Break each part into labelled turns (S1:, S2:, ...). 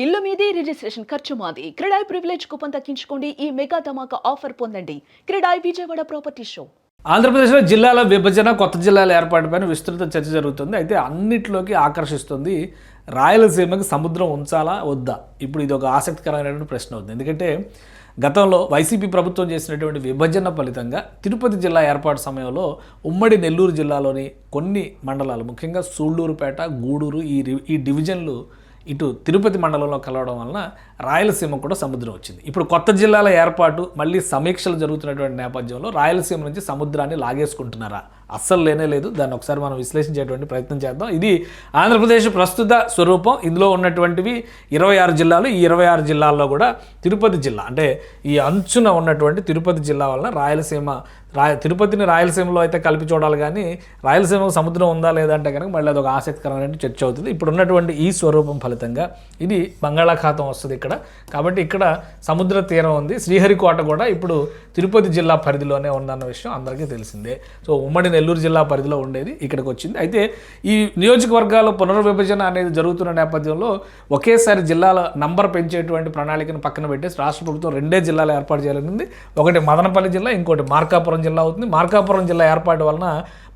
S1: ఇల్లు మీది రిజిస్ట్రేషన్ ఖర్చు మాది. క్రెడాయ్ ప్రివిలేజ్ కూపన్ తగ్గించుకోండి. ఈ మెగా ధమాకా ఆఫర్ పొందండి. CREDAI Vijayawada property show.
S2: ఆంధ్రప్రదేశ్లో జిల్లాల విభజన, కొత్త జిల్లాల ఏర్పాటుపైన విస్తృత చర్చ జరుగుతుంది. అయితే అన్నిట్లోకి ఆకర్షిస్తుంది రాయలసీమకి సముద్రం ఉంచాలా వద్దా. ఇప్పుడు ఇది ఒక ఆసక్తికరమైనటువంటి ప్రశ్న అవుతుంది. ఎందుకంటే గతంలో వైసీపీ ప్రభుత్వం చేసినటువంటి విభజన ఫలితంగా తిరుపతి జిల్లా ఏర్పాటు సమయంలో ఉమ్మడి నెల్లూరు జిల్లాలోని కొన్ని మండలాలు, ముఖ్యంగా సూళ్లూరుపేట, గూడూరు ఈ డివిజన్లు ఇటు తిరుపతి మండలంలో కలవడం వలన రాయలసీమ కూడా సముద్రం వచ్చింది. ఇప్పుడు కొత్త జిల్లాల ఏర్పాటు మళ్ళీ సమీక్షలు జరుగుతున్నటువంటి నేపథ్యంలో రాయలసీమ నుంచి సముద్రాన్ని లాగేసుకుంటున్నారా? అస్సలు లేనే లేదు. దాన్ని ఒకసారి మనం విశ్లేషించేటువంటి ప్రయత్నం చేద్దాం. ఇది ఆంధ్రప్రదేశ్ ప్రస్తుత స్వరూపం. ఇందులో ఉన్నటువంటివి 26 జిల్లాలు. ఈ 26 జిల్లాల్లో కూడా తిరుపతి జిల్లా, అంటే ఈ అంచున ఉన్నటువంటి తిరుపతి జిల్లా వలన తిరుపతిని రాయలసీమలో అయితే కలిపి చూడాలి, కానీ రాయలసీమకు సముద్రం ఉందా లేదా అంటే కనుక మళ్ళీ అదొక ఆసక్తికరమైన చర్చ అవుతుంది. ఇప్పుడు ఉన్నటువంటి ఈ స్వరూపం ఫలితంగా ఇది బంగాళాఖాతం వస్తుంది ఇక్కడ. కాబట్టి ఇక్కడ సముద్ర తీరం ఉంది. శ్రీహరికోట కూడా ఇప్పుడు తిరుపతి జిల్లా పరిధిలోనే ఉందన్న విషయం అందరికీ తెలిసిందే. సో ఉమ్మడి నెల్లూరు జిల్లా పరిధిలో ఉండేది ఇక్కడికి వచ్చింది. అయితే ఈ నియోజకవర్గాల పునర్విభజన అనేది జరుగుతున్న నేపథ్యంలో ఒకేసారి జిల్లాల నంబర్ పెంచేటువంటి ప్రణాళికను పక్కన పెట్టేసి రాష్ట్ర ప్రభుత్వం 2 జిల్లాలు ఏర్పాటు చేయాలనుంది. ఒకటి మదనపల్లి జిల్లా, ఇంకోటి మార్కాపురం జిల్లా అవుతుంది. మార్కాపురం జిల్లా ఏర్పాటు వలన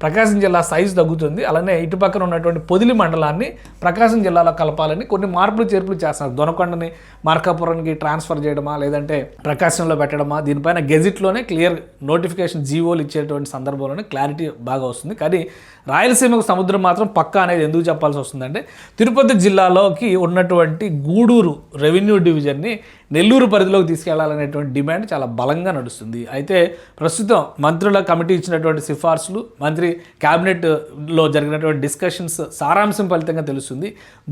S2: ప్రకాశం జిల్లా సైజు తగ్గుతుంది. అలానే ఇటు పక్కన ఉన్నటువంటి పొదిలి మండలాన్ని ప్రకాశం జిల్లాలో కలపాలని కొన్ని మార్పులు చేర్పులు చేస్తున్నారు. దొనకొండని మార్కాపురానికి ట్రాన్స్ఫర్ చేయడమా, లేదంటే ప్రకాశంలో పెట్టడమా, దీనిపైన గెజిట్లోనే క్లియర్ నోటిఫికేషన్ జీవోలు ఇచ్చేటువంటి సందర్భంలోనే క్లారిటీ బాగా వస్తుంది. కానీ రాయలసీమకు సముద్రం మాత్రం పక్కా అనేది ఎందుకు చెప్పాల్సి వస్తుందంటే తిరుపతి జిల్లాలోకి ఉన్నటువంటి గూడూరు రెవెన్యూ డివిజన్ని నెల్లూరు పరిధిలోకి తీసుకెళ్లాలనేటువంటి డిమాండ్ చాలా బలంగా నడుస్తుంది. అయితే ప్రస్తుతం మంత్రుల కమిటీ ఇచ్చినటువంటి సిఫార్సులు, మంత్రి క్యాబినెట్లో జరిగినటువంటి డిస్కషన్స్ సారాంశం ఫలితంగా తెలుస్తుంది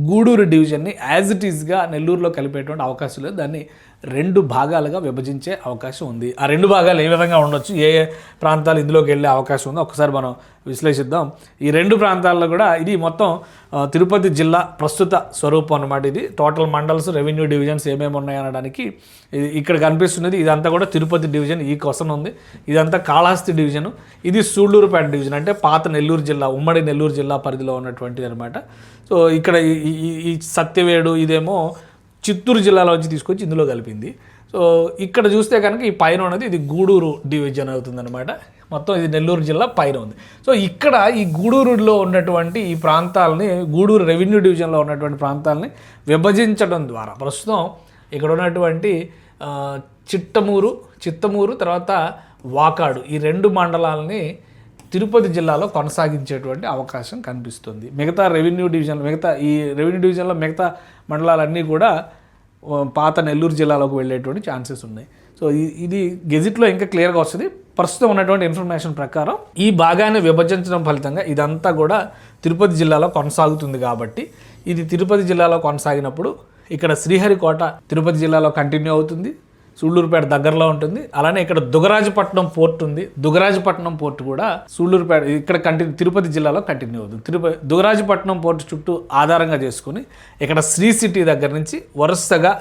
S2: గూడూరు డివిజన్ని యాజ్ ఇట్ ఈజ్గా నెల్లూరులో కలిపేటువంటి అవకాశం లేదు. దాన్ని 2 భాగాలుగా విభజించే అవకాశం ఉంది. ఆ 2 భాగాలు ఏ విధంగా ఉండొచ్చు, ఏ ప్రాంతాలు ఇందులోకి వెళ్ళే అవకాశం ఉందో ఒకసారి మనం విశ్లేషిద్దాం. ఈ 2 ప్రాంతాల్లో కూడా ఇది మొత్తం తిరుపతి జిల్లా ప్రస్తుత స్వరూపం అన్నమాట. ఇది టోటల్ మండల్స్, రెవెన్యూ డివిజన్స్ ఏమేమి ఉన్నాయనడానికి ఇక్కడ కనిపిస్తున్నది. ఇదంతా కూడా తిరుపతి డివిజన్ ఈ క్వశ్చన్ ఉంది. ఇదంతా కాళహస్తి డివిజను, ఇది సూళ్లూరుపేట డివిజన్, అంటే పాత నెల్లూరు జిల్లా, ఉమ్మడి నెల్లూరు జిల్లా పరిధిలో ఉన్నటువంటిది అనమాట. సో ఇక్కడ ఈ సత్యవేడు ఇదేమో చిత్తూరు జిల్లాలో వచ్చి తీసుకొచ్చి ఇందులో కలిపింది. సో ఇక్కడ చూస్తే కనుక ఈ పైన ఉన్నది ఇది గూడూరు డివిజన్ అవుతుందన్నమాట. మొత్తం ఇది నెల్లూరు జిల్లా పైన ఉంది. సో ఇక్కడ ఈ గూడూరులో ఉన్నటువంటి ఈ ప్రాంతాలని, గూడూరు రెవెన్యూ డివిజన్లో ఉన్నటువంటి ప్రాంతాలని విభజించడం ద్వారా ప్రస్తుతం ఇక్కడ ఉన్నటువంటి చిత్తమూరు తర్వాత వాకాడు, ఈ 2 మండలాలని తిరుపతి జిల్లాలో కొనసాగించేటువంటి అవకాశం కనిపిస్తుంది. మిగతా ఈ రెవెన్యూ డివిజన్లో మిగతా మండలాలన్నీ కూడా పాత నెల్లూరు జిల్లాలోకి వెళ్ళేటువంటి ఛాన్సెస్ ఉన్నాయి. సో ఇది గెజిట్లో ఇంకా క్లియర్గా వస్తుంది. ప్రస్తుతం ఉన్నటువంటి ఇన్ఫర్మేషన్ ప్రకారం ఈ భాగాన్ని విభజించడం ఫలితంగా ఇదంతా కూడా తిరుపతి జిల్లాలో కొనసాగుతుంది. కాబట్టి ఇది తిరుపతి జిల్లాలో కొనసాగినప్పుడు ఇక్కడ శ్రీహరికోట తిరుపతి జిల్లాలో కంటిన్యూ అవుతుంది, సూళ్లూరుపేట దగ్గరలో ఉంటుంది. అలానే ఇక్కడ దుగరాజపట్నం పోర్ట్ ఉంది. దుగరాజపట్నం పోర్ట్ కూడా సూళ్లూరుపేట ఇక్కడ తిరుపతి జిల్లాలో కంటిన్యూ అవుతుంది. దుగరాజపట్నం పోర్ట్ చుట్టూ ఆధారంగా చేసుకుని ఇక్కడ శ్రీ సిటీ దగ్గర నుంచి వరుసగా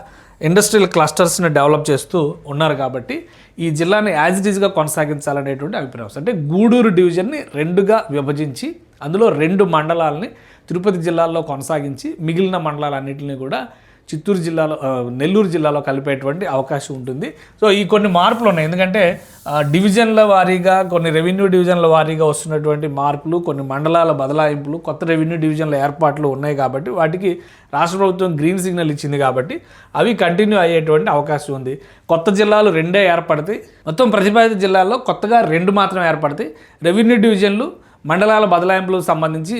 S2: ఇండస్ట్రియల్ క్లస్టర్స్ని డెవలప్ చేస్తూ ఉన్నారు. కాబట్టి ఈ జిల్లాని యాజ్ ఇట్ ఈజ్గా కొనసాగించాలనేటువంటి అభిప్రాయం. అంటే గూడూరు డివిజన్ని 2గా విభజించి అందులో 2 మండలాలని తిరుపతి జిల్లాలో కొనసాగించి మిగిలిన మండలాలన్నింటినీ కూడా చిత్తూరు జిల్లాలో, నెల్లూరు జిల్లాలో కలిపేటువంటి అవకాశం ఉంటుంది. సో ఈ కొన్ని మార్పులు ఉన్నాయి. ఎందుకంటే డివిజన్ల వారీగా, కొన్ని రెవెన్యూ డివిజన్ల వారీగా వస్తున్నటువంటి మార్పులు, కొన్ని మండలాల బదలాయింపులు, కొత్త రెవెన్యూ డివిజన్ల ఏర్పాట్లు ఉన్నాయి. కాబట్టి వాటికి రాష్ట్ర ప్రభుత్వం గ్రీన్ సిగ్నల్ ఇచ్చింది. కాబట్టి అవి కంటిన్యూ అయ్యేటువంటి అవకాశం ఉంది. కొత్త జిల్లాలు 2 ఏర్పడతాయి. మొత్తం ప్రతిపాదిత జిల్లాల్లో కొత్తగా 2 మాత్రం ఏర్పడతాయి. రెవెన్యూ డివిజన్లు, మండలాల బదలాయింపులకు సంబంధించి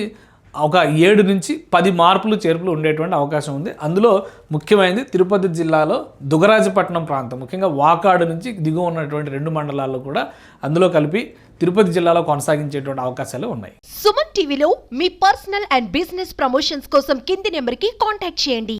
S2: ఒక 7 నుంచి 10 మార్పులు చేర్పులు ఉండేటువంటి అవకాశం ఉంది. అందులో ముఖ్యమైనది తిరుపతి జిల్లాలో దుగరాజపట్నం ప్రాంతం, ముఖ్యంగా వాకాడు నుంచి దిగువ ఉన్నటువంటి 2 మండలాల్లో కూడా అందులో కలిపి తిరుపతి జిల్లాలో కొనసాగించేటువంటి అవకాశాలు ఉన్నాయి.
S3: సుమన్ టీవీలో మీ పర్సనల్ అండ్ బిజినెస్ ప్రమోషన్స్ కోసం కింది నెంబర్కి కాంటాక్ట్ చేయండి.